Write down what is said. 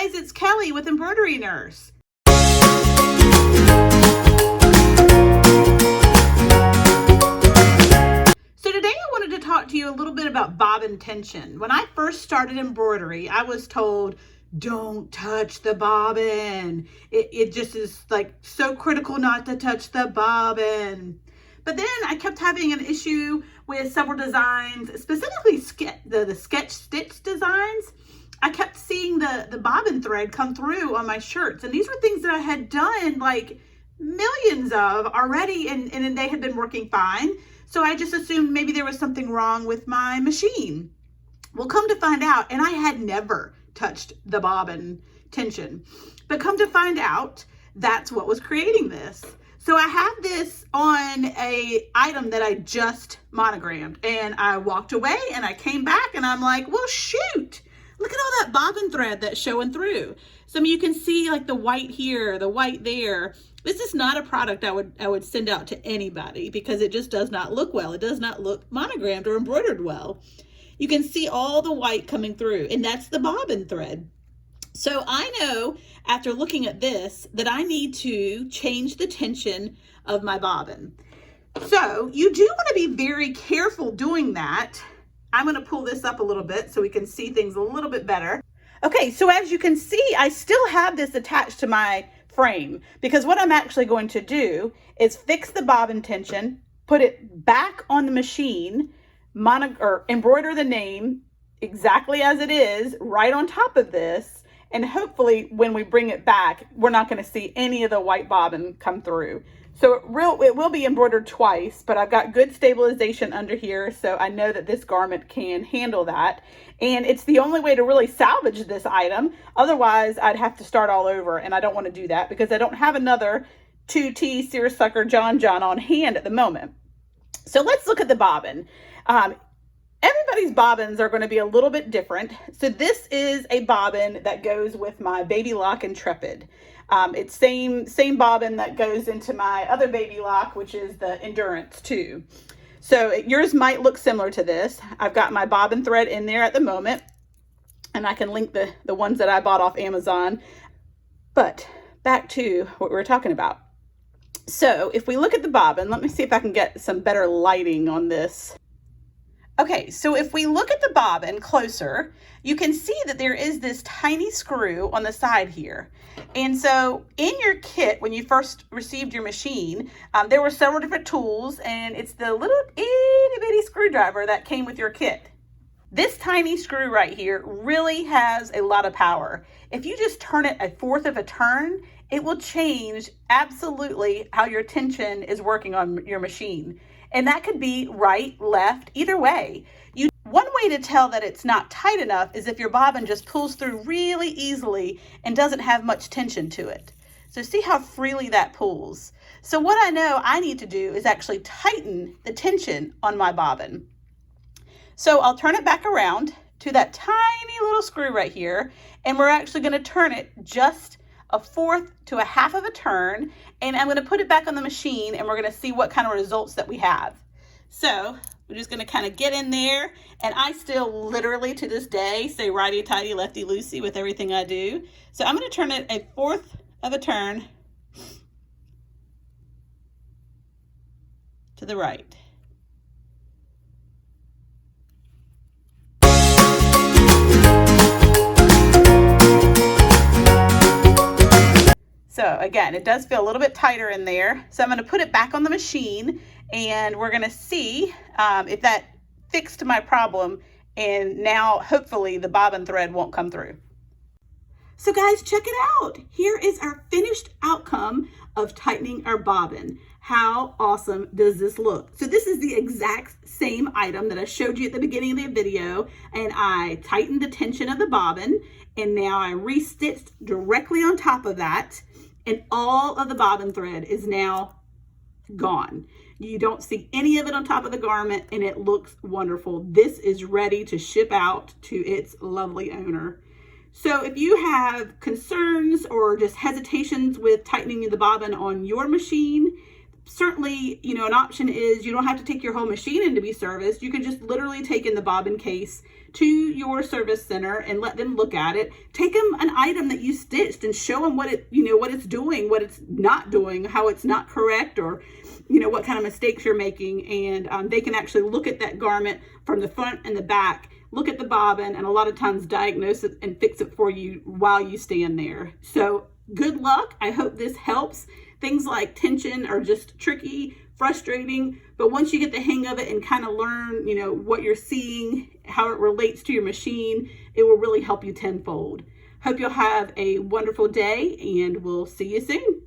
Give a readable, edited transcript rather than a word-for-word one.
guys, it's Kelly with Embroidery Nurse. So today I wanted to talk to you a little bit about bobbin tension. When I first started embroidery, I was told, don't touch the bobbin. It just is like so critical not to touch the bobbin. But then I kept having an issue with several designs, specifically the sketch stitch designs. I kept seeing the bobbin thread come through on my shirts. And these were things that I had done like millions of already, and they had been working fine. So I just assumed maybe there was something wrong with my machine. Well, come to find out, and I had never touched the bobbin tension, but come to find out, that's what was creating this. So I have this on a item that I just monogrammed, and I walked away and I came back and I'm like, well, shoot, look at all that bobbin thread that's showing through. So you can see like the white here, the white there. This is not a product I would send out to anybody because it just does not look well. It does not look monogrammed or embroidered well. You can see all the white coming through, and that's the bobbin thread. So I know after looking at this that I need to change the tension of my bobbin. So you do want to be very careful doing that. I'm going to pull this up a little bit so we can see things a little bit better. Okay, so as you can see, I still have this attached to my frame because what I'm actually going to do is fix the bobbin tension, put it back on the machine, embroider the name exactly as it is right on top of this, and hopefully when we bring it back, we're not going to see any of the white bobbin come through. So it will be embroidered twice, but I've got good stabilization under here, so I know that this garment can handle that. And it's the only way to really salvage this item. Otherwise, I'd have to start all over, and I don't want to do that because I don't have another 2T seersucker John on hand at the moment. So let's look at the bobbin. Everybody's bobbins are going to be a little bit different. So this is a bobbin that goes with my Baby Lock Intrepid. It's same bobbin that goes into my other Baby Lock, which is the Endurance 2. So yours might look similar to this. I've got my bobbin thread in there at the moment, and I can link the ones that I bought off Amazon. But back to what we were talking about. So if we look at the bobbin, let me see if I can get some better lighting on this. Okay, so if we look at the bobbin closer, you can see that there is this tiny screw on the side here. And so in your kit, when you first received your machine, there were several different tools, and it's the little itty bitty screwdriver that came with your kit. This tiny screw right here really has a lot of power. If you just turn it 1/4 of a turn, it will change absolutely how your tension is working on your machine. And that could be right, left, either way. One way to tell that it's not tight enough is if your bobbin just pulls through really easily and doesn't have much tension to it. So see how freely that pulls. So what I know I need to do is actually tighten the tension on my bobbin. So I'll turn it back around to that tiny little screw right here, and we're actually going to turn it just 1/4 to 1/2 of a turn, and I'm going to put it back on the machine, and we're going to see what kind of results that we have. So we're just going to kind of get in there, and I still literally to this day say righty tighty lefty loosey with everything I do. So I'm going to turn it 1/4 of a turn to the right. So again, it does feel a little bit tighter in there. So I'm going to put it back on the machine, and we're going to see if that fixed my problem, and now hopefully the bobbin thread won't come through. So guys, check it out. Here is our finished outcome of tightening our bobbin. How awesome does this look? So this is the exact same item that I showed you at the beginning of the video, and I tightened the tension of the bobbin, and now I restitched directly on top of that, and all of the bobbin thread is now gone. You don't see any of it on top of the garment, and it looks wonderful. This is ready to ship out to its lovely owner. So if you have concerns or just hesitations with tightening the bobbin on your machine, certainly, you know, an option is you don't have to take your whole machine in to be serviced. You can just literally take in the bobbin case to your service center and let them look at it. Take them an item that you stitched and show them what it, you know, what it's doing, what it's not doing, how it's not correct, or, you know, what kind of mistakes you're making. And they can actually look at that garment from the front and the back, look at the bobbin, and a lot of times diagnose it and fix it for you while you stand there. So good luck. I hope this helps. Things like tension are just tricky, frustrating, but once you get the hang of it and kind of learn, you know, what you're seeing, how it relates to your machine, it will really help you tenfold. Hope you'll have a wonderful day, and we'll see you soon.